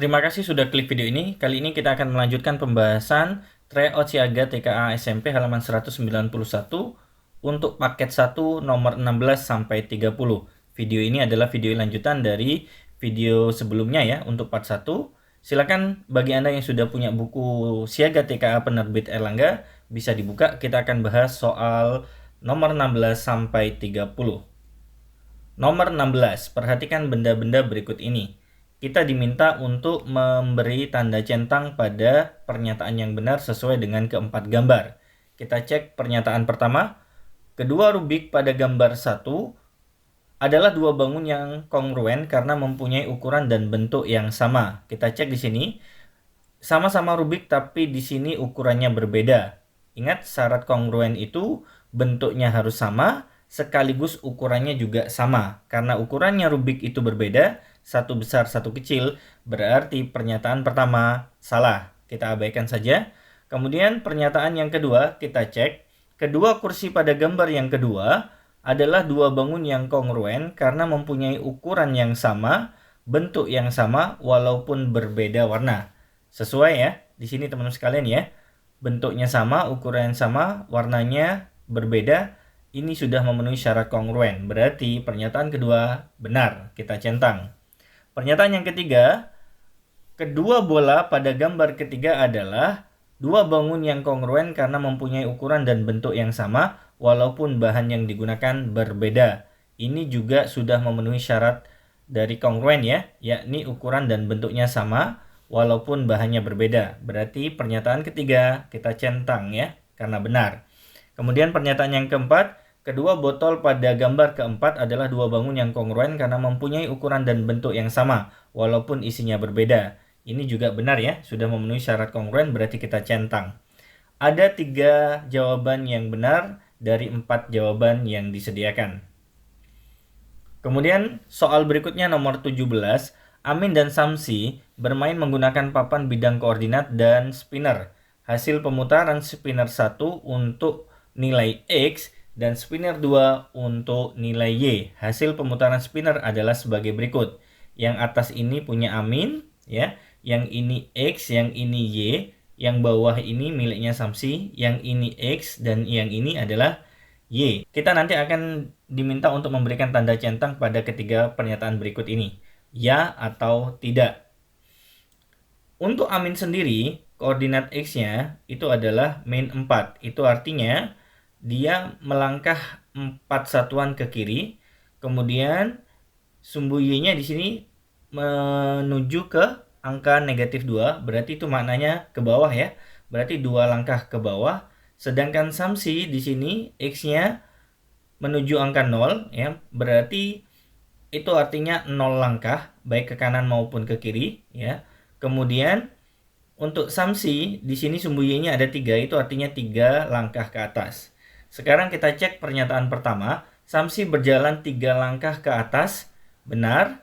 Terima kasih sudah klik video ini. Kali ini kita akan melanjutkan pembahasan tryout siaga TKA SMP halaman 191 untuk paket 1 nomor 16 sampai 30. Video ini adalah video lanjutan dari video sebelumnya ya untuk part 1. Silakan bagi Anda yang sudah punya buku siaga TKA penerbit Erlangga bisa dibuka. Kita akan bahas soal nomor 16 sampai 30. Nomor 16, perhatikan benda-benda berikut ini. Kita diminta untuk memberi tanda centang pada pernyataan yang benar sesuai dengan keempat gambar. Kita cek pernyataan pertama. Kedua rubik pada gambar 1 adalah dua bangun yang kongruen karena mempunyai ukuran dan bentuk yang sama. Kita cek di sini. Sama-sama rubik tapi di sini ukurannya berbeda. Ingat, syarat kongruen itu bentuknya harus sama sekaligus ukurannya juga sama. Karena ukurannya rubik itu berbeda, satu besar satu kecil, berarti pernyataan pertama salah. Kita abaikan saja. Kemudian pernyataan yang kedua kita cek. Kedua kursi pada gambar yang kedua adalah dua bangun yang kongruen karena mempunyai ukuran yang sama, bentuk yang sama walaupun berbeda warna. Sesuai ya di sini teman-teman sekalian ya. Bentuknya sama, ukuran sama, warnanya berbeda. Ini sudah memenuhi syarat kongruen. Berarti pernyataan kedua benar. Kita centang. Pernyataan yang ketiga, kedua bola pada gambar ketiga adalah dua bangun yang kongruen karena mempunyai ukuran dan bentuk yang sama walaupun bahan yang digunakan berbeda. Ini juga sudah memenuhi syarat dari kongruen ya, yakni ukuran dan bentuknya sama walaupun bahannya berbeda. Berarti pernyataan ketiga kita centang ya, karena benar. Kemudian pernyataan yang keempat, kedua botol pada gambar keempat adalah dua bangun yang kongruen karena mempunyai ukuran dan bentuk yang sama, walaupun isinya berbeda. Ini juga benar ya, sudah memenuhi syarat kongruen, berarti kita centang. Ada 3 jawaban yang benar dari 4 jawaban yang disediakan. Kemudian soal berikutnya nomor 17, Amin dan Samsi bermain menggunakan papan bidang koordinat dan spinner. Hasil pemutaran spinner 1 untuk nilai X dan spinner 2 untuk nilai Y. Hasil pemutaran spinner adalah sebagai berikut. Yang atas ini punya Amin, ya. Yang ini X, yang ini Y. Yang bawah ini miliknya Samsi, yang ini X dan yang ini adalah Y. Kita nanti akan diminta untuk memberikan tanda centang pada ketiga pernyataan berikut ini. Ya atau tidak. Untuk Amin sendiri, koordinat X-nya itu adalah min 4. Itu artinya dia melangkah 4 satuan ke kiri, kemudian sumbu Y-nya di sini menuju ke angka negatif 2, berarti itu maknanya ke bawah ya. Berarti 2 langkah ke bawah, sedangkan Samsi di sini X-nya menuju angka 0 ya, berarti itu artinya 0 langkah baik ke kanan maupun ke kiri ya. Kemudian untuk Samsi di sini sumbu Y-nya ada 3, itu artinya 3 langkah ke atas. Sekarang kita cek pernyataan pertama, Samsi berjalan 3 langkah ke atas, benar.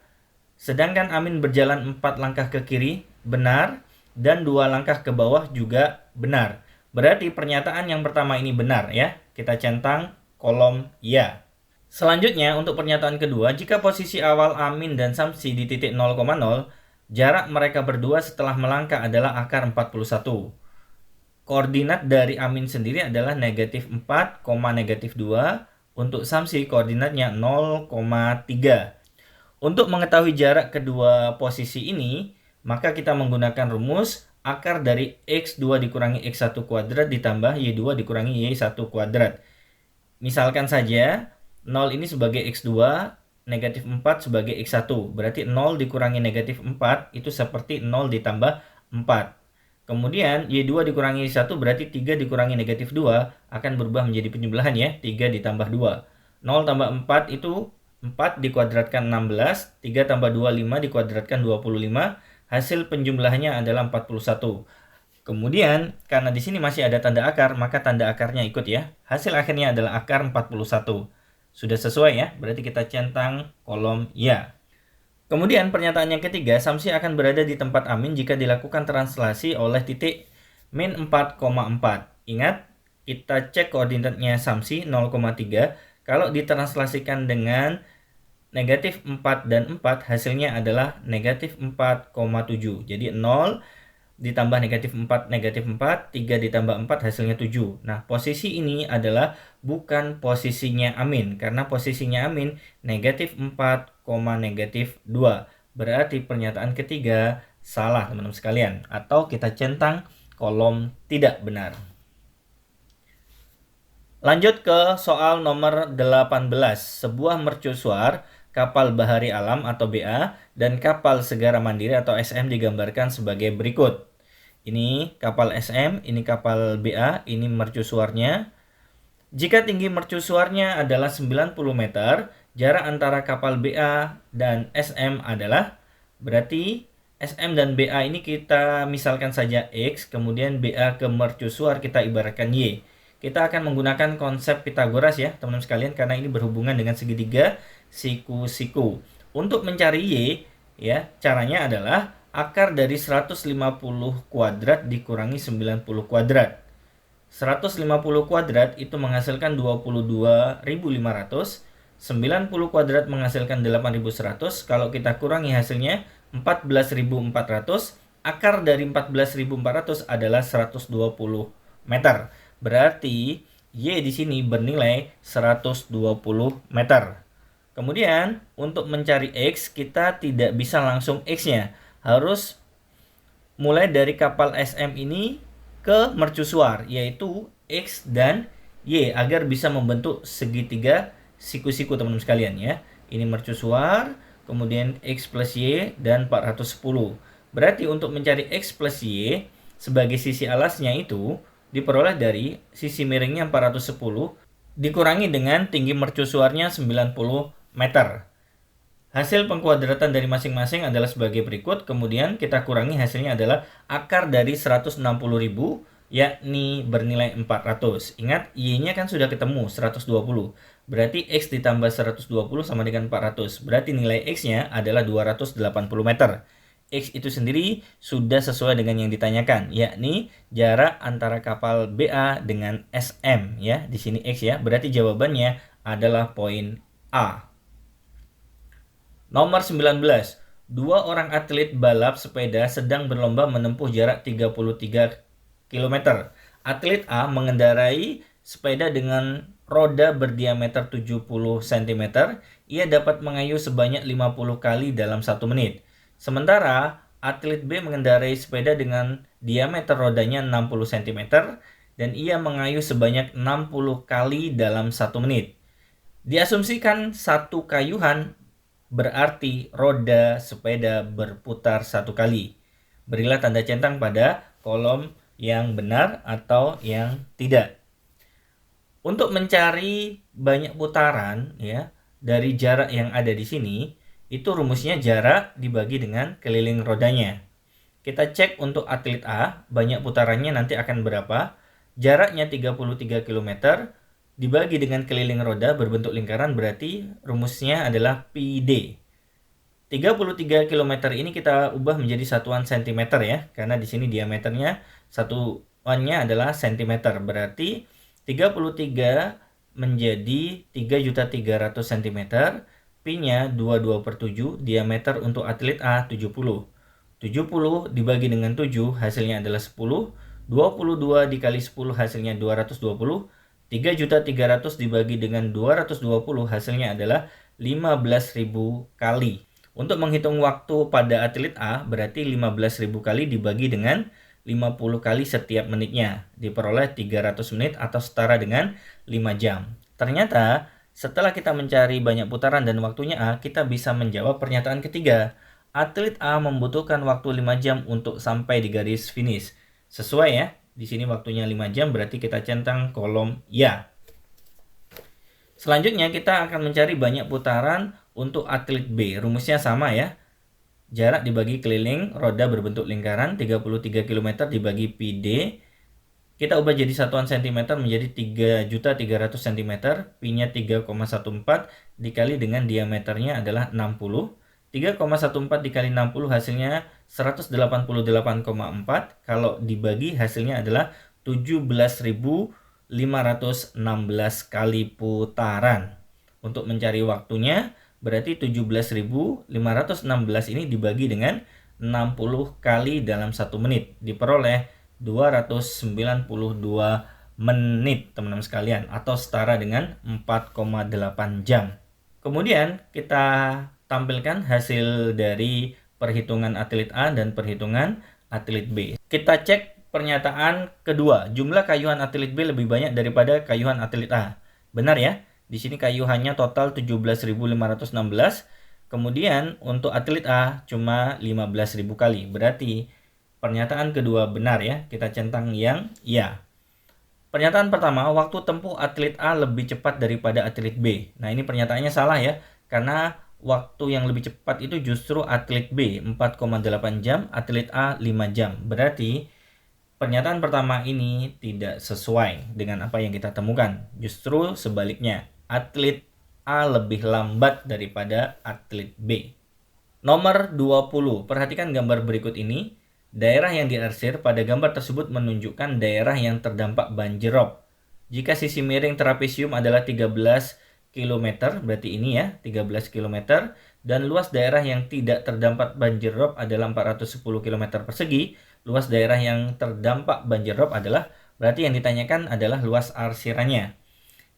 Sedangkan Amin berjalan 4 langkah ke kiri, benar. Dan 2 langkah ke bawah juga benar. Berarti pernyataan yang pertama ini benar ya. Kita centang kolom ya. Selanjutnya untuk pernyataan kedua, jika posisi awal Amin dan Samsi di titik 0,0, jarak mereka berdua setelah melangkah adalah akar 41. Koordinat dari Amin sendiri adalah negatif 4, negatif 2. Untuk Samsi koordinatnya 0,3. Untuk mengetahui jarak kedua posisi ini, maka kita menggunakan rumus akar dari X2 dikurangi X1 kuadrat ditambah Y2 dikurangi Y1 kuadrat. Misalkan saja 0 ini sebagai X2, negatif 4 sebagai X1. Berarti 0 dikurangi negatif 4 itu seperti 0 ditambah 4. Kemudian Y2 dikurangi Y1 berarti 3 dikurangi negatif 2 akan berubah menjadi penjumlahan ya. 3 ditambah 2. 0 tambah 4 itu 4 dikuadratkan 16. 3 tambah 2, 5 dikuadratkan 25. Hasil penjumlahannya adalah 41. Kemudian karena di sini masih ada tanda akar, maka tanda akarnya ikut ya. Hasil akhirnya adalah akar 41. Sudah sesuai ya, berarti kita centang kolom ya. Kemudian pernyataan yang ketiga, Samsi akan berada di tempat Amin jika dilakukan translasi oleh titik min 4,4. Ingat, kita cek koordinatnya Samsi 0,3. Kalau ditranslasikan dengan negatif 4 dan 4 hasilnya adalah negatif 4,7. Jadi 0 ditambah negatif 4, 3 ditambah 4 hasilnya 7. Nah, posisi ini adalah bukan posisinya Amin, karena posisinya Amin negatif 4, negatif 2. Berarti pernyataan ketiga salah, teman-teman sekalian. Atau kita centang kolom tidak benar. Lanjut ke soal nomor 18. Sebuah mercusuar, kapal bahari alam atau BA, dan kapal segara mandiri atau SM digambarkan sebagai berikut. Ini kapal SM, ini kapal BA, ini mercusuarnya. Jika tinggi mercusuarnya adalah 90 meter, jarak antara kapal BA dan SM adalah, berarti SM dan BA ini kita misalkan saja X, kemudian BA ke mercusuar kita ibaratkan Y. Kita akan menggunakan konsep Pitagoras ya teman-teman sekalian, karena ini berhubungan dengan segitiga siku-siku. Untuk mencari Y ya, caranya adalah akar dari 150 kuadrat dikurangi 90 kuadrat. 150 kuadrat itu menghasilkan 22.500, 90 kuadrat menghasilkan 8.100. Kalau kita kurangi hasilnya 14.400, akar dari 14.400 adalah 120 meter. Berarti Y di sini bernilai 120 meter. Kemudian untuk mencari X kita tidak bisa langsung X-nya. Harus mulai dari kapal SM ini ke mercusuar, yaitu X dan Y agar bisa membentuk segitiga siku-siku teman-teman sekalian ya. Ini mercusuar, kemudian X plus Y dan 410. Berarti untuk mencari X plus Y sebagai sisi alasnya itu diperoleh dari sisi miringnya 410 dikurangi dengan tinggi mercusuarnya 90 meter. Hasil pengkuadratan dari masing-masing adalah sebagai berikut. Kemudian kita kurangi hasilnya adalah akar dari 160.000 yakni bernilai 400. Ingat Y-nya kan sudah ketemu 120. Berarti X ditambah 120 sama dengan 400. Berarti nilai X-nya adalah 280 meter. X itu sendiri sudah sesuai dengan yang ditanyakan, yakni jarak antara kapal BA dengan SM ya. Di sini X ya. Berarti jawabannya adalah poin A. Nomor 19. Dua orang atlet balap sepeda sedang berlomba menempuh jarak 33 km. Atlet A mengendarai sepeda dengan roda berdiameter 70 cm. Ia dapat mengayuh sebanyak 50 kali dalam 1 menit. Sementara atlet B mengendarai sepeda dengan diameter rodanya 60 cm dan ia mengayuh sebanyak 60 kali dalam 1 menit. Diasumsikan satu kayuhan berarti roda sepeda berputar 1 kali. Berilah tanda centang pada kolom yang benar atau yang tidak. Untuk mencari banyak putaran ya dari jarak yang ada di sini, itu rumusnya jarak dibagi dengan keliling rodanya. Kita cek untuk atlet A, banyak putarannya nanti akan berapa? Jaraknya 33 km dibagi dengan keliling roda berbentuk lingkaran, berarti rumusnya adalah PD. 33 km ini kita ubah menjadi satuan cm ya, karena di sini diameternya satuannya adalah cm. Berarti 33 menjadi 3.300 cm, Pi-nya 22/7, diameter untuk atlet A 70. 70 dibagi dengan 7 hasilnya adalah 10. 22 dikali 10 hasilnya 220. 3.300 dibagi dengan 220 hasilnya adalah 15.000 kali. Untuk menghitung waktu pada atlet A berarti 15.000 kali dibagi dengan 50 kali setiap menitnya. Diperoleh 300 menit atau setara dengan 5 jam. Ternyata setelah kita mencari banyak putaran dan waktunya A, kita bisa menjawab pernyataan ketiga. Atlet A membutuhkan waktu 5 jam untuk sampai di garis finish. Sesuai ya. Di sini waktunya 5 jam, berarti kita centang kolom ya. Selanjutnya kita akan mencari banyak putaran untuk atlet B. Rumusnya sama ya. Jarak dibagi keliling roda berbentuk lingkaran 33 km dibagi PD. Kita ubah jadi satuan cm menjadi 3.300 cm, Pi-nya 3,14 dikali dengan diameternya adalah 60. 3,14 dikali 60 hasilnya 188,4. Kalau dibagi hasilnya adalah 17.516 kali putaran. Untuk mencari waktunya Berarti 17.516 ini dibagi dengan 60 kali dalam 1 menit. Diperoleh 292 menit, teman-teman sekalian. Atau setara dengan 4,8 jam. Kemudian kita tampilkan hasil dari perhitungan atlet A dan perhitungan atlet B. Kita cek pernyataan kedua. Jumlah kayuhan atlet B lebih banyak daripada kayuhan atlet A. Benar ya? Di sini kayuhannya total 17.516. Kemudian untuk atlet A cuma 15.000 kali. Berarti pernyataan kedua benar ya. Kita centang yang ya. Pernyataan pertama, waktu tempuh atlet A lebih cepat daripada atlet B. Nah, ini pernyataannya salah ya. Karena waktu yang lebih cepat itu justru atlet B 4,8 jam, atlet A 5 jam. Berarti pernyataan pertama ini tidak sesuai dengan apa yang kita temukan. Justru sebaliknya, atlet A lebih lambat daripada atlet B. Nomor 20. Perhatikan gambar berikut ini. Daerah yang diarsir pada gambar tersebut menunjukkan daerah yang terdampak banjir rob. Jika sisi miring trapesium adalah 13 km, berarti ini ya, 13 km, dan luas daerah yang tidak terdampak banjir rob adalah 410 km persegi, luas daerah yang terdampak banjir rob adalah, berarti yang ditanyakan adalah luas arsirannya.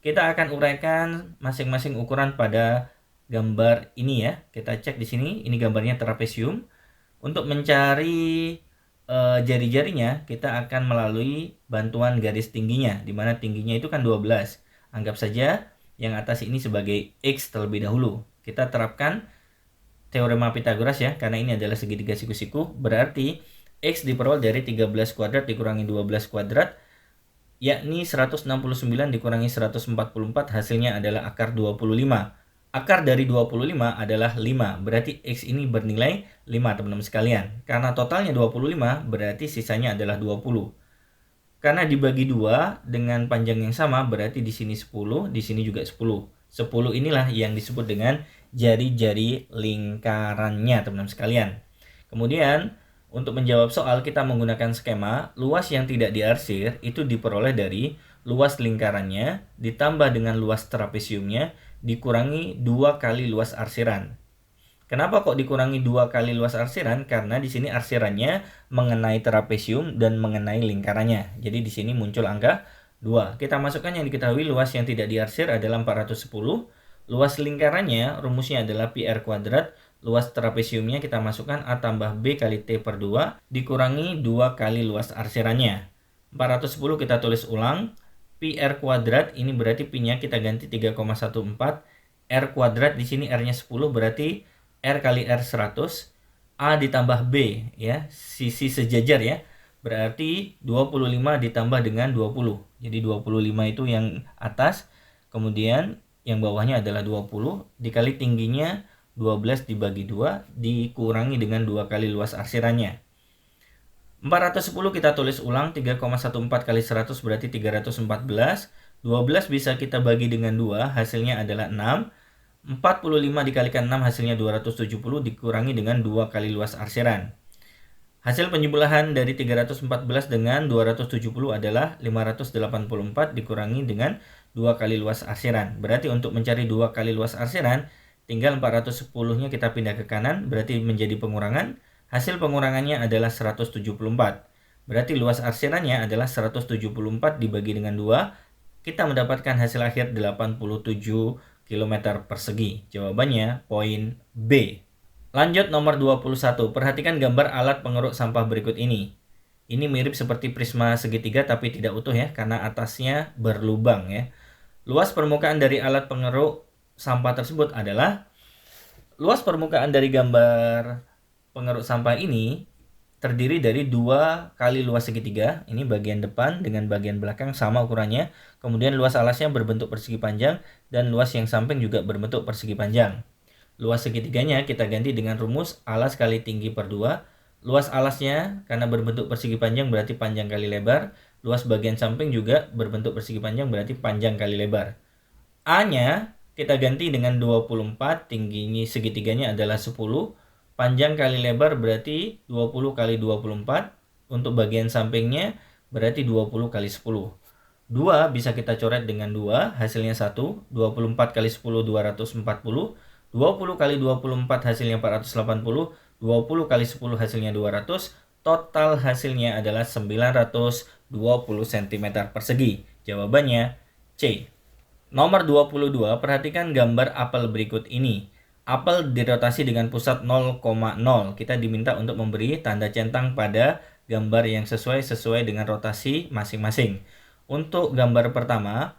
Kita akan uraikan masing-masing ukuran pada gambar ini ya. Kita cek di sini, ini gambarnya trapesium. Untuk mencari jari-jarinya, kita akan melalui bantuan garis tingginya, di mana tingginya itu kan 12. Anggap saja yang atas ini sebagai X terlebih dahulu. Kita terapkan teorema Pythagoras ya, karena ini adalah segitiga siku-siku. Berarti X diperoleh dari 13 kuadrat dikurangi 12 kuadrat, yakni 169 dikurangi 144, hasilnya adalah akar 25. Akar dari 25 adalah 5, berarti X ini bernilai 5 teman-teman sekalian. Karena totalnya 25, berarti sisanya adalah 20. Karena dibagi 2 dengan panjang yang sama, berarti di sini 10, di sini juga 10. 10 inilah yang disebut dengan jari-jari lingkarannya teman-teman sekalian. Kemudian untuk menjawab soal kita menggunakan skema luas yang tidak diarsir itu diperoleh dari luas lingkarannya ditambah dengan luas trapesiumnya dikurangi 2 kali luas arsiran. Kenapa kok dikurangi 2 kali luas arsiran? Karena di sini arsirannya mengenai trapesium dan mengenai lingkarannya. Jadi di sini muncul angka 2. Kita masukkan yang diketahui luas yang tidak diarsir adalah 410. Luas lingkarannya rumusnya adalah pi r kuadrat. Luas trapesiumnya kita masukkan A tambah B kali T per 2 dikurangi 2 kali luas arsirannya. 410 kita tulis ulang. Pi r kuadrat ini berarti pi-nya kita ganti 3,14. R kuadrat di sini R-nya 10 berarti R kali R 100. A ditambah B ya, sisi sejajar ya. Berarti 25 ditambah dengan 20. Jadi 25 itu yang atas, kemudian yang bawahnya adalah 20 dikali tingginya 12 dibagi 2 dikurangi dengan 2 kali luas arsirannya. 410 kita tulis ulang, 3,14 kali 100 berarti 314. 12 bisa kita bagi dengan 2, hasilnya adalah 6. 45 dikalikan 6 hasilnya 270 dikurangi dengan 2 kali luas arsiran. Hasil penjumlahan dari 314 dengan 270 adalah 584 dikurangi dengan 2 kali luas arsiran. Berarti untuk mencari 2 kali luas arsiran, tinggal 410-nya kita pindah ke kanan, berarti menjadi pengurangan. Hasil pengurangannya adalah 174. Berarti luas arsirannya adalah 174 dibagi dengan 2. Kita mendapatkan hasil akhir 87 km persegi. Jawabannya poin B. Lanjut nomor 21. Perhatikan gambar alat pengeruk sampah berikut ini. Ini mirip seperti prisma segitiga tapi tidak utuh ya, karena atasnya berlubang ya. Luas permukaan dari alat pengeruk sampah tersebut adalah, luas permukaan dari gambar pengeruk sampah ini terdiri dari 2 kali luas segitiga. Ini bagian depan dengan bagian belakang sama ukurannya. Kemudian luas alasnya berbentuk persegi panjang dan luas yang samping juga berbentuk persegi panjang. Luas segitiganya kita ganti dengan rumus alas kali tinggi per 2. Luas alasnya karena berbentuk persegi panjang berarti panjang kali lebar. Luas bagian samping juga berbentuk persegi panjang berarti panjang kali lebar. A-nya kita ganti dengan 24, tingginya segitiganya adalah 10. Panjang kali lebar berarti 20 kali 24. Untuk bagian sampingnya berarti 20 kali 10. 2 bisa kita coret dengan 2, hasilnya 1. 24 kali 10, 240. 20 kali 24 hasilnya 480, 20 kali 10 hasilnya 200, total hasilnya adalah 920 cm persegi. Jawabannya C. Nomor 22, perhatikan gambar apel berikut ini. Apel dirotasi dengan pusat 0,0. Kita diminta untuk memberi tanda centang pada gambar yang sesuai dengan rotasi masing-masing. Untuk gambar pertama,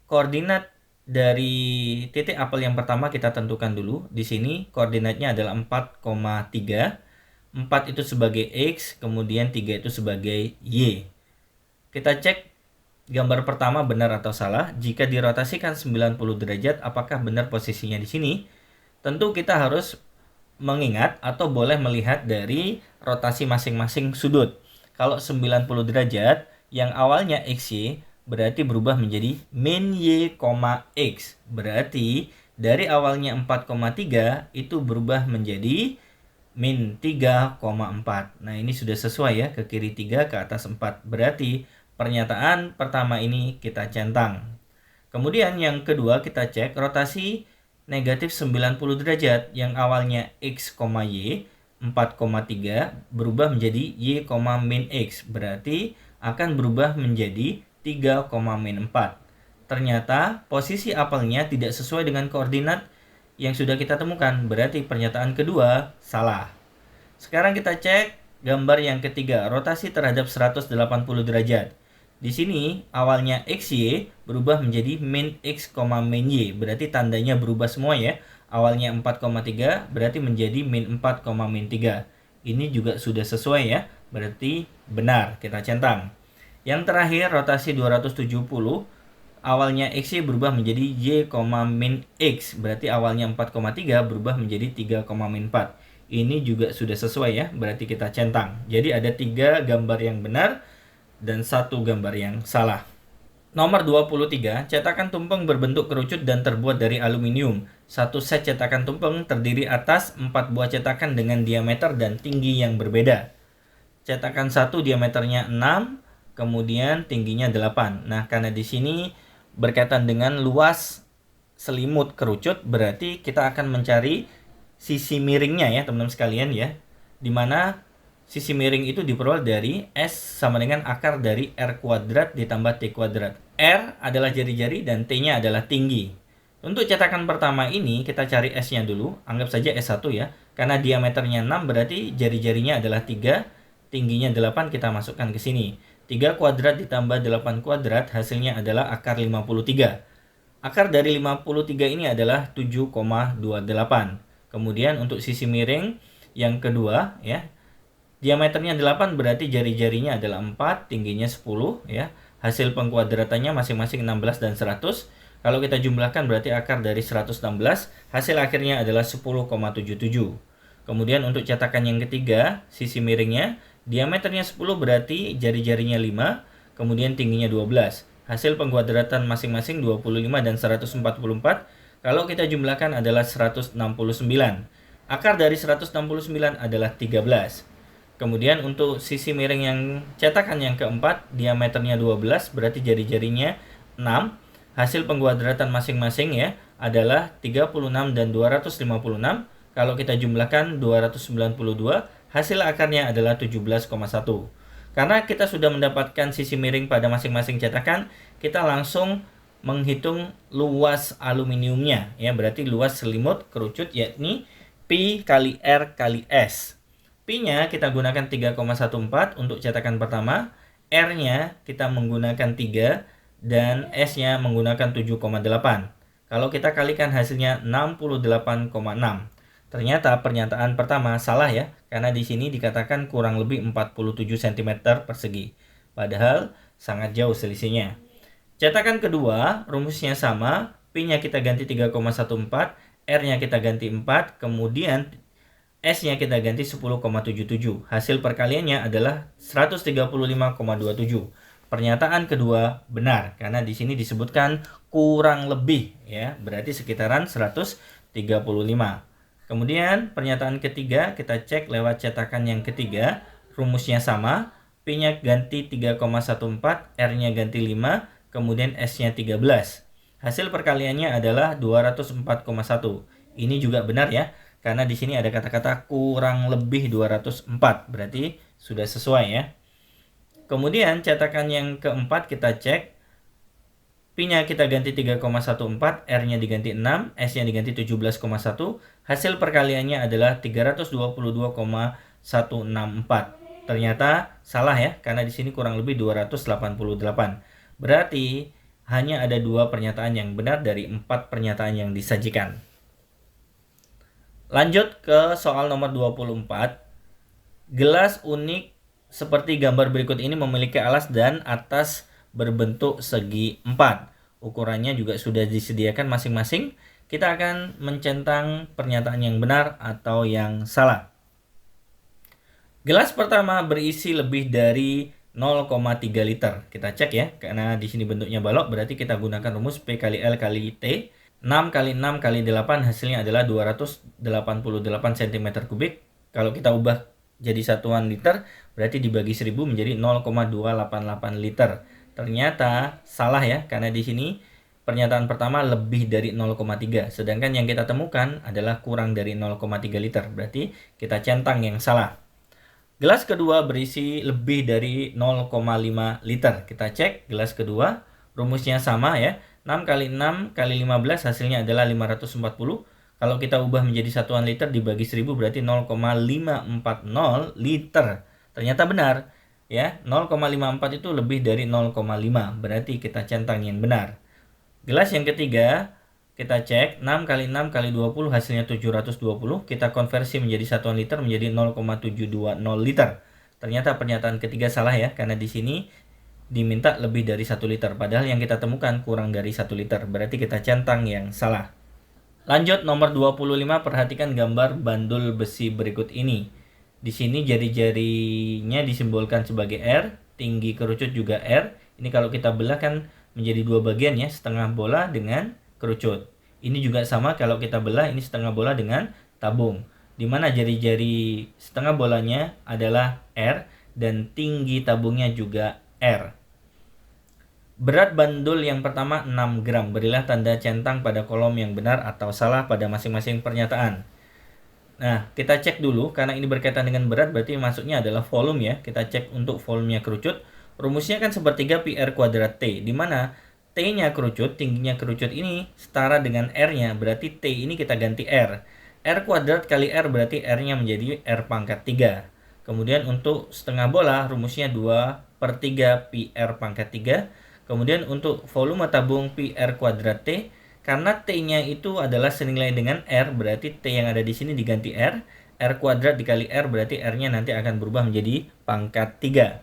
koordinat dari titik apel yang pertama kita tentukan dulu. Di sini koordinatnya adalah 4,3. 4 itu sebagai X, kemudian 3 itu sebagai Y. Kita cek gambar pertama benar atau salah. Jika dirotasikan 90 derajat, apakah benar posisinya di sini? Tentu kita harus mengingat atau boleh melihat dari rotasi masing-masing sudut. Kalau 90 derajat, yang awalnya XY berarti berubah menjadi min Y, X. Berarti dari awalnya 4,3 itu berubah menjadi min 3,4. Nah, ini sudah sesuai ya, ke kiri 3, ke atas 4. Berarti pernyataan pertama ini kita centang. Kemudian yang kedua kita cek rotasi negatif 90 derajat. Yang awalnya X, Y 4,3 berubah menjadi Y, min X. Berarti akan berubah menjadi 3, min 4. Ternyata posisi apelnya tidak sesuai dengan koordinat yang sudah kita temukan. Berarti pernyataan kedua salah. Sekarang kita cek gambar yang ketiga, rotasi terhadap 180 derajat. Di sini awalnya XY berubah menjadi min X, min Y. Berarti tandanya berubah semua ya. Awalnya 4,3 berarti menjadi min 4, min 3. Ini juga sudah sesuai ya. Berarti benar, kita centang. Yang terakhir rotasi 270. Awalnya XY berubah menjadi Y, min X. Berarti awalnya 4,3 berubah menjadi 3, min 4. Ini juga sudah sesuai ya. Berarti kita centang. Jadi ada 3 gambar yang benar dan 1 gambar yang salah. Nomor 23, cetakan tumpeng berbentuk kerucut dan terbuat dari aluminium. Satu set cetakan tumpeng terdiri atas 4 buah cetakan dengan diameter dan tinggi yang berbeda. Cetakan 1 diameternya 6, kemudian tingginya 8. Nah, karena di sini berkaitan dengan luas selimut kerucut, berarti kita akan mencari sisi miringnya ya, teman-teman sekalian ya. Dimana sisi miring itu diperoleh dari S sama dengan akar dari R kuadrat ditambah T kuadrat. R adalah jari-jari dan T-nya adalah tinggi. Untuk cetakan pertama ini kita cari S-nya dulu. Anggap saja S1 ya. Karena diameternya 6 berarti jari-jarinya adalah 3. Tingginya 8 kita masukkan ke sini. 3 kuadrat ditambah 8 kuadrat hasilnya adalah akar 53. Akar dari 53 ini adalah 7,28. Kemudian untuk sisi miring yang kedua ya. Diameternya 8 berarti jari-jarinya adalah 4, tingginya 10 ya. Hasil pengkuadratannya masing-masing 16 dan 100. Kalau kita jumlahkan berarti akar dari 116, hasil akhirnya adalah 10,77. Kemudian untuk cetakan yang ketiga, sisi miringnya, diameternya 10 berarti jari-jarinya 5, kemudian tingginya 12. Hasil pengkuadratan masing-masing 25 dan 144. Kalau kita jumlahkan adalah 169. Akar dari 169 adalah 13. Kemudian untuk sisi miring yang cetakan yang keempat, diameternya 12, berarti jari-jarinya 6. Hasil pengkuadratan masing-masing ya adalah 36 dan 256. Kalau kita jumlahkan 292, hasil akarnya adalah 17,1. Karena kita sudah mendapatkan sisi miring pada masing-masing cetakan, kita langsung menghitung luas aluminiumnya ya, berarti luas selimut kerucut yakni Pi kali R kali S. Pi-nya kita gunakan 3,14 untuk cetakan pertama, R-nya kita menggunakan 3, dan S-nya menggunakan 7,8. Kalau kita kalikan hasilnya 68,6. Ternyata pernyataan pertama salah ya, karena di sini dikatakan kurang lebih 47 cm persegi. Padahal sangat jauh selisihnya. Cetakan kedua, rumusnya sama, Pi-nya kita ganti 3,14, R-nya kita ganti 4, kemudian S-nya kita ganti 10,77. Hasil perkaliannya adalah 135,27. Pernyataan kedua benar karena di sini disebutkan kurang lebih ya, berarti sekitaran 135. Kemudian pernyataan ketiga kita cek lewat cetakan yang ketiga, rumusnya sama, P-nya ganti 3,14, R-nya ganti 5, kemudian S-nya 13. Hasil perkaliannya adalah 204,1. Ini juga benar ya, karena di sini ada kata-kata kurang lebih 204, berarti sudah sesuai ya. Kemudian cetakan yang keempat kita cek, P-nya kita ganti 3,14, R-nya diganti 6, S-nya diganti 17,1, hasil perkaliannya adalah 322,164. Ternyata salah ya, karena di sini kurang lebih 288. Berarti hanya ada 2 pernyataan yang benar dari 4 pernyataan yang disajikan. Lanjut ke soal nomor 24. Gelas unik seperti gambar berikut ini memiliki alas dan atas berbentuk segi 4. Ukurannya juga sudah disediakan masing-masing. Kita akan mencentang pernyataan yang benar atau yang salah. Gelas pertama berisi lebih dari 0,3 liter. Kita cek ya, karena di sini bentuknya balok, berarti kita gunakan rumus P kali L kali T. 6 kali 6 kali 8 hasilnya adalah 288 cm kubik. Kalau kita ubah jadi satuan liter, berarti dibagi 1000 menjadi 0,288 liter. Ternyata salah ya, karena di sini pernyataan pertama lebih dari 0,3, sedangkan yang kita temukan adalah kurang dari 0,3 liter. Berarti kita centang yang salah. Gelas kedua berisi lebih dari 0,5 liter. Kita cek gelas kedua, rumusnya sama ya. 6 kali 6 kali 15 hasilnya adalah 540. Kalau kita ubah menjadi satuan liter dibagi 1000 berarti 0,540 liter. Ternyata benar ya, 0,54 itu lebih dari 0,5. Berarti kita centang yang benar. Gelas yang ketiga kita cek 6 kali 6 kali 20 hasilnya 720. Kita konversi menjadi satuan liter menjadi 0,720 liter. Ternyata pernyataan ketiga salah ya, karena di sini diminta lebih dari 1 liter, padahal yang kita temukan kurang dari 1 liter. Berarti kita centang yang salah. Lanjut nomor 25, perhatikan gambar bandul besi berikut ini. Di sini jari-jarinya disimbolkan sebagai R, tinggi kerucut juga R. Ini kalau kita belah kan menjadi 2 bagian ya, setengah bola dengan kerucut. Ini juga sama, kalau kita belah ini setengah bola dengan tabung. Di mana jari-jari setengah bolanya adalah R dan tinggi tabungnya juga R. Berat bandul yang pertama 6 gram. Berilah tanda centang pada kolom yang benar atau salah pada masing-masing pernyataan. Nah, kita cek dulu, karena ini berkaitan dengan berat, berarti maksudnya adalah volume ya. Kita cek untuk volumenya kerucut. Rumusnya kan sepertiga pi R kuadrat T, di mana T-nya kerucut, tingginya kerucut ini setara dengan R-nya, berarti T ini kita ganti R. R kuadrat kali R berarti R-nya menjadi R pangkat 3. Kemudian untuk setengah bola, rumusnya 2/3 pi R pangkat 3. Kemudian untuk volume tabung pi R kuadrat T, karena T-nya itu adalah senilai dengan R, berarti T yang ada di sini diganti R. R kuadrat dikali R berarti R-nya nanti akan berubah menjadi pangkat 3.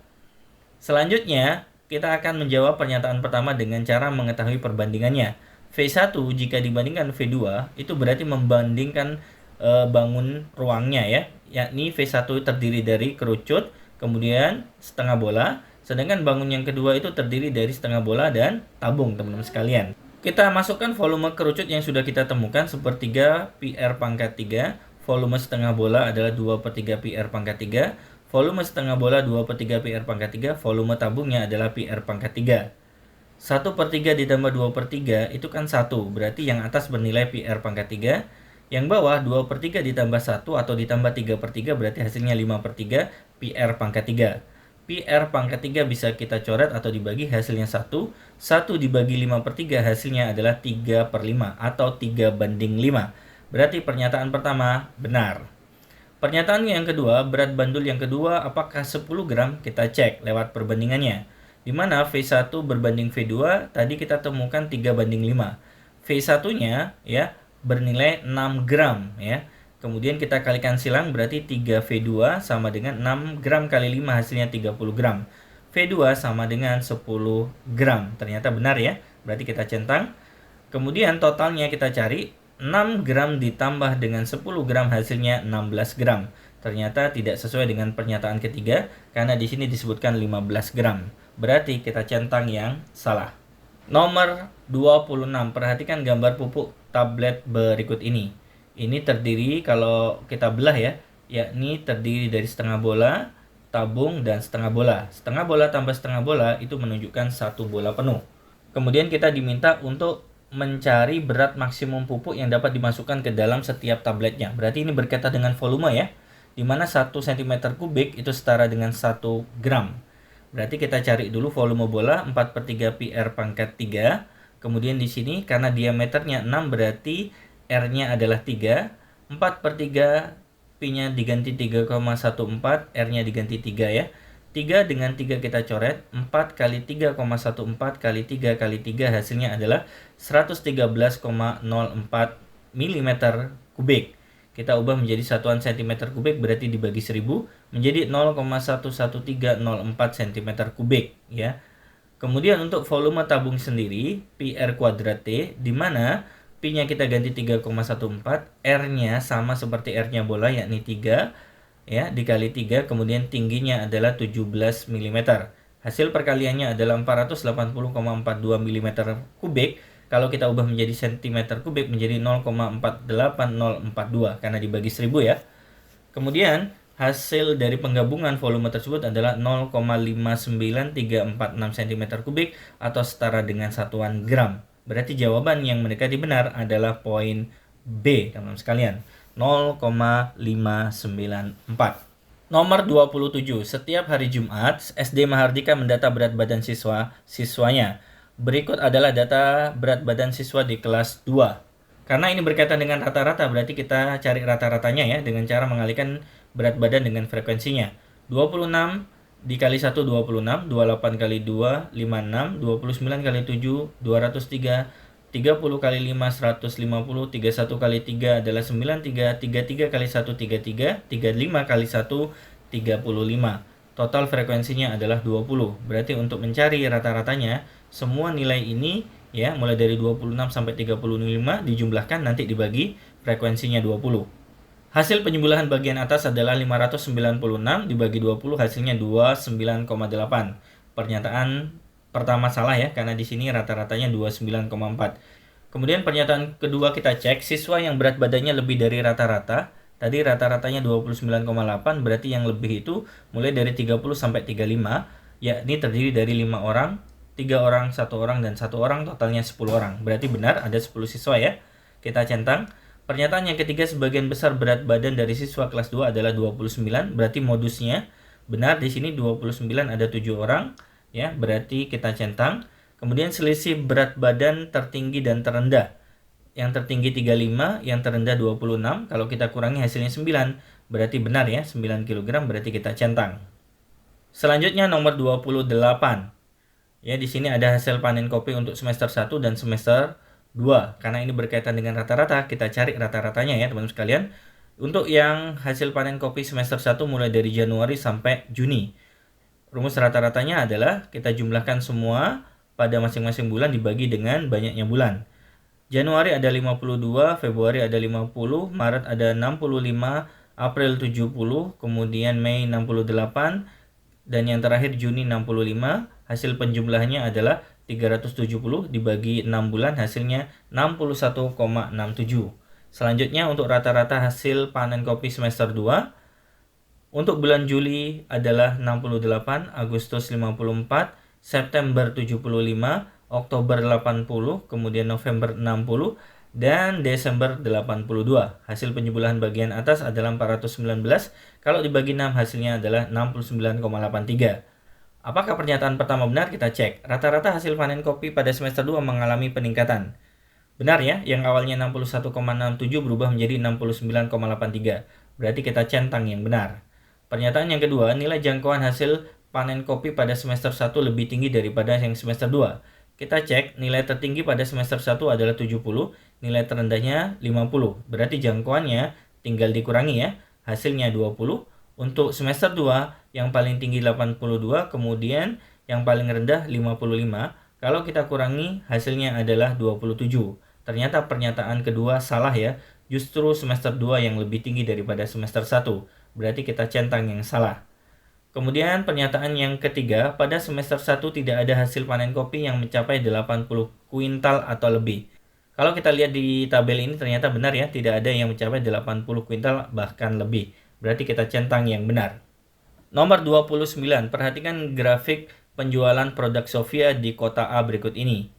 Selanjutnya, kita akan menjawab pernyataan pertama dengan cara mengetahui perbandingannya. V1 jika dibandingkan V2, itu berarti membandingkan bangun ruangnya ya. Yakni V1 terdiri dari kerucut, kemudian setengah bola, sedangkan bangun yang kedua itu terdiri dari setengah bola dan tabung, teman-teman sekalian. Kita masukkan volume kerucut yang sudah kita temukan sepertiga pi R pangkat 3. Volume setengah bola adalah 2/3 pi R pangkat 3. Volume setengah bola 2/3 pi R pangkat 3. Volume tabungnya adalah pi R pangkat 3. 1/3 ditambah 2/3 itu kan 1. Berarti yang atas bernilai pi R pangkat 3. Yang bawah 2/3 ditambah 1 atau ditambah 3/3 berarti hasilnya 5/3 pi R pangkat 3. Pi R pangkat 3 bisa kita coret atau dibagi, hasilnya 1. 1 dibagi 5/3 hasilnya adalah 3/5 atau 3/5. Berarti pernyataan pertama benar. Pernyataan yang kedua, berat bandul yang kedua apakah 10 gram? Kita cek lewat perbandingannya. Di mana V1 berbanding V2 tadi kita temukan 3/5. V1-nya ya bernilai 6 gram ya. Kemudian kita kalikan silang berarti 3V2 sama dengan 6 gram kali 5 hasilnya 30 gram. V2 sama dengan 10 gram. Ternyata benar ya. Berarti kita centang. Kemudian totalnya kita cari. 6 gram ditambah dengan 10 gram hasilnya 16 gram. Ternyata tidak sesuai dengan pernyataan ketiga karena di sini disebutkan 15 gram. Berarti kita centang yang salah. Nomor 26. Perhatikan gambar pupuk tablet berikut ini. Ini terdiri kalau kita belah ya, yakni terdiri dari setengah bola, tabung, dan setengah bola. Setengah bola tambah setengah bola itu menunjukkan 1 bola penuh. Kemudian kita diminta untuk mencari berat maksimum pupuk yang dapat dimasukkan ke dalam setiap tabletnya. Berarti ini berkaitan dengan volume ya, di mana 1 cm kubik itu setara dengan 1 gram. Berarti kita cari dulu volume bola 4/3 pi R pangkat 3. Kemudian di sini karena diameternya 6 berarti R-nya adalah 3. 4/3 Pi-nya diganti 3,14, R-nya diganti 3 ya. 3 dengan 3 kita coret, 4 kali 3,14 kali 3 kali 3 hasilnya adalah 113,04 mm kubik. Kita ubah menjadi satuan cm kubik berarti dibagi 1000 menjadi 0,11304 cm kubik ya. Kemudian untuk volume tabung sendiri pi R kuadrat T, di mana Pi-nya kita ganti 3,14, R-nya sama seperti R-nya bola yakni 3 ya, dikali 3, kemudian tingginya adalah 17 mm. Hasil perkaliannya adalah 480,42 mm kubik. Kalau kita ubah menjadi cm kubik menjadi 0,48042 karena dibagi 1000 ya. Kemudian hasil dari penggabungan volume tersebut adalah 0,59346 cm kubik atau setara dengan satuan gram. Berarti jawaban yang mendekati benar adalah poin B, teman-teman sekalian. 0,594. Nomor 27. Setiap hari Jumat, SD Mahardika mendata berat badan siswanya. Berikut adalah data berat badan siswa di kelas 2. Karena ini berkaitan dengan rata-rata, berarti kita cari rata-ratanya ya, dengan cara mengalihkan berat badan dengan frekuensinya. 26 dikali 1, 26, 28 kali 2, 56, 29 kali 7, 203, 30 kali 5, 150, 31 kali 3 adalah 93, 33 kali 1, 33, 35 kali 1, 35. Total frekuensinya adalah 20. Berarti untuk mencari rata-ratanya, semua nilai ini ya, mulai dari 26 sampai 35 dijumlahkan nanti dibagi frekuensinya 20. Hasil penjumlahan bagian atas adalah 596 dibagi 20 hasilnya 29,8. Pernyataan pertama salah ya, karena di sini rata-ratanya 29,4. Kemudian pernyataan kedua kita cek, siswa yang berat badannya lebih dari rata-rata. Tadi rata-ratanya 29,8, berarti yang lebih itu mulai dari 30 sampai 35, yakni terdiri dari 5 orang, 3 orang, 1 orang, dan 1 orang, totalnya 10 orang. Berarti benar ada 10 siswa ya. Kita centang. Pernyataan yang ketiga, sebagian besar berat badan dari siswa kelas 2 adalah 29, berarti modusnya benar. Di sini 29 ada 7 orang ya, berarti kita centang. Kemudian selisih berat badan tertinggi dan terendah. Yang tertinggi 35, yang terendah 26. Kalau kita kurangi hasilnya 9, berarti benar ya, 9 kg, berarti kita centang. Selanjutnya nomor 28. Ya, di sini ada hasil panen kopi untuk semester 1 dan semester 2. Karena ini berkaitan dengan rata-rata, kita cari rata-ratanya ya teman-teman sekalian. Untuk yang hasil panen kopi semester 1 mulai dari Januari sampai Juni. Rumus rata-ratanya adalah kita jumlahkan semua pada masing-masing bulan dibagi dengan banyaknya bulan. Januari ada 52, Februari ada 50, Maret ada 65, April 70, kemudian Mei 68, dan yang terakhir Juni 65. Hasil penjumlahannya adalah 370 dibagi 6 bulan hasilnya 61,67. Selanjutnya untuk rata-rata hasil panen kopi semester 2. Untuk bulan Juli adalah 68, Agustus 54, September 75, Oktober 80, kemudian November 60, dan Desember 82. Hasil penjumlahan bagian atas adalah 419. Kalau dibagi 6 hasilnya adalah 69,83. Apakah pernyataan pertama benar? Kita cek. Rata-rata hasil panen kopi pada semester 2 mengalami peningkatan. Benar ya, yang awalnya 61,67 berubah menjadi 69,83. Berarti kita centang yang benar. Pernyataan yang kedua, nilai jangkauan hasil panen kopi pada semester 1 lebih tinggi daripada yang semester 2. Kita cek, nilai tertinggi pada semester 1 adalah 70, nilai terendahnya 50. Berarti jangkauannya tinggal dikurangi ya, hasilnya 20. Untuk semester 2, yang paling tinggi 82, kemudian yang paling rendah 55. Kalau kita kurangi, hasilnya adalah 27. Ternyata pernyataan kedua salah ya, justru semester 2 yang lebih tinggi daripada semester 1. Berarti kita centang yang salah. Kemudian pernyataan yang ketiga, pada semester 1 tidak ada hasil panen kopi yang mencapai 80 kuintal atau lebih. Kalau kita lihat di tabel ini ternyata benar ya, tidak ada yang mencapai 80 kuintal bahkan lebih. Berarti kita centang yang benar. Nomor 29, perhatikan grafik penjualan produk Sofia di kota A berikut ini.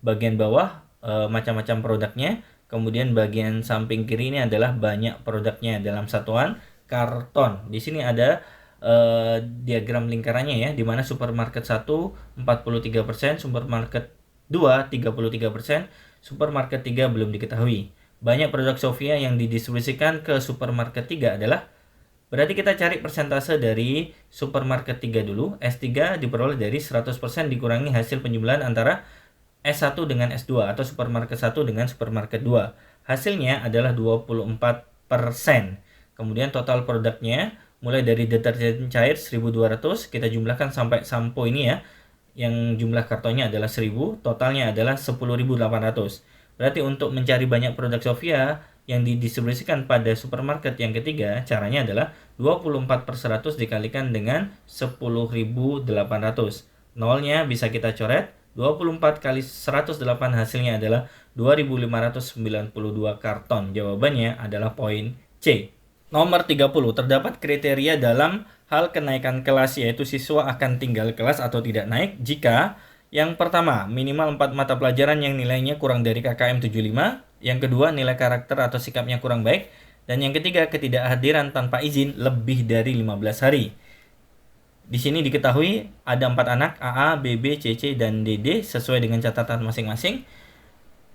Bagian bawah macam-macam produknya. Kemudian bagian samping kiri ini adalah banyak produknya dalam satuan karton. Di sini ada diagram lingkarannya ya, di mana supermarket 1 43%, supermarket 2 33%, supermarket 3 belum diketahui. Banyak produk Sofia yang didistribusikan ke supermarket 3 adalah, berarti kita cari persentase dari supermarket 3 dulu. S3 diperoleh dari 100% dikurangi hasil penjumlahan antara S1 dengan S2 atau supermarket 1 dengan supermarket 2. Hasilnya adalah 24%. Kemudian total produknya mulai dari deterjen cair 1200, kita jumlahkan sampai sampo ini ya, yang jumlah kartonnya adalah 1000, totalnya adalah 10.800. Berarti untuk mencari banyak produk Sofia yang didistribusikan pada supermarket yang ketiga, caranya adalah 24/100 dikalikan dengan 10.800. Nolnya bisa kita coret, 24 kali 108 hasilnya adalah 2.592 karton. Jawabannya adalah poin C. Nomor 30, terdapat kriteria dalam hal kenaikan kelas, yaitu siswa akan tinggal kelas atau tidak naik jika yang pertama, minimal 4 mata pelajaran yang nilainya kurang dari KKM 75, yang kedua, nilai karakter atau sikapnya kurang baik, dan yang ketiga, ketidakhadiran tanpa izin lebih dari 15 hari. Di sini diketahui ada 4 anak, AA, BB, CC, dan DD sesuai dengan catatan masing-masing.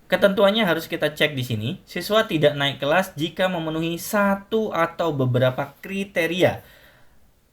Ketentuannya harus kita cek di sini. Siswa tidak naik kelas jika memenuhi satu atau beberapa kriteria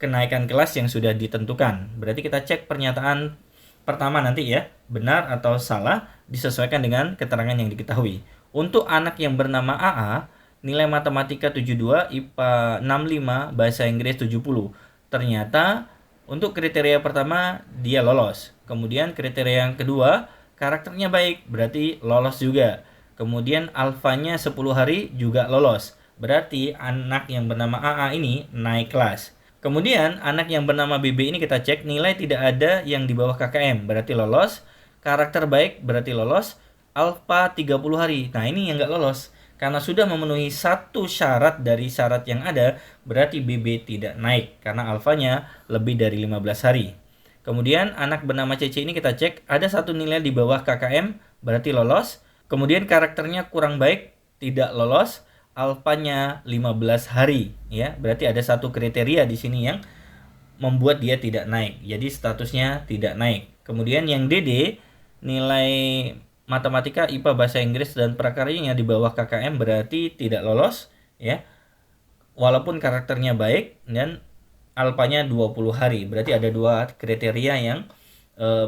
kenaikan kelas yang sudah ditentukan. Berarti kita cek pernyataan pertama nanti ya, benar atau salah disesuaikan dengan keterangan yang diketahui. Untuk anak yang bernama AA, nilai matematika 72, IPA 65, bahasa Inggris 70. Ternyata untuk kriteria pertama dia lolos. Kemudian kriteria yang kedua, karakternya baik, berarti lolos juga. Kemudian alfanya 10 hari juga lolos. Berarti anak yang bernama AA ini naik kelas. Kemudian anak yang bernama BB ini kita cek nilai tidak ada yang di bawah KKM, berarti lolos. Karakter baik berarti lolos. Alfa 30 hari. Nah, ini yang nggak lolos. Karena sudah memenuhi satu syarat dari syarat yang ada, berarti BB tidak naik karena alfanya lebih dari 15 hari. Kemudian anak bernama CC ini kita cek ada satu nilai di bawah KKM, berarti lolos. Kemudian karakternya kurang baik, tidak lolos. Alfanya 15 hari ya. Berarti ada satu kriteria di sini yang membuat dia tidak naik. Jadi statusnya tidak naik. Kemudian yang DD, nilai matematika, IPA, bahasa Inggris dan prakaryanya di bawah KKM berarti tidak lolos ya. Walaupun karakternya baik dan alfanya 20 hari. Berarti ada dua kriteria yang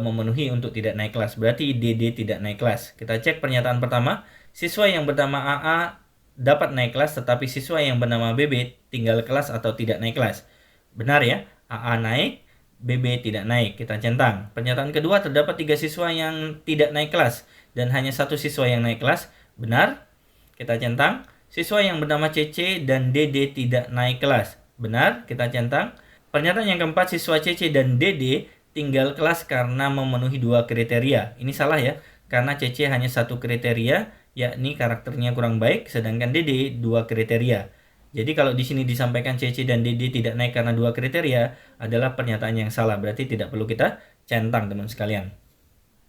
memenuhi untuk tidak naik kelas. Berarti DD tidak naik kelas. Kita cek pernyataan pertama. Siswa yang bernama AA dapat naik kelas, tetapi siswa yang bernama BB tinggal kelas atau tidak naik kelas. Benar ya? AA naik, BB tidak naik. Kita centang. Pernyataan kedua, terdapat 3 siswa yang tidak naik kelas dan hanya 1 siswa yang naik kelas. Benar? Kita centang. Siswa yang bernama CC dan DD tidak naik kelas. Benar, kita centang. Pernyataan yang keempat, siswa CC dan DD tinggal kelas karena memenuhi 2 kriteria. Ini salah ya, karena CC hanya 1 kriteria, yakni karakternya kurang baik, sedangkan DD 2 kriteria. Jadi kalau di sini disampaikan CC dan DD tidak naik karena 2 kriteria, adalah pernyataan yang salah. Berarti tidak perlu kita centang, teman sekalian.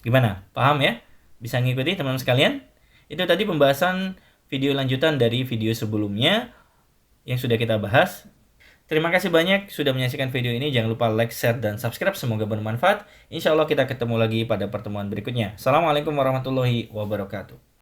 Gimana? Paham ya? Bisa ngikuti teman sekalian? Itu tadi pembahasan video lanjutan dari video sebelumnya yang sudah kita bahas. Terima kasih banyak sudah menyaksikan video ini. Jangan lupa like, share, dan subscribe. Semoga bermanfaat. Insya Allah kita ketemu lagi pada pertemuan berikutnya. Assalamualaikum warahmatullahi wabarakatuh.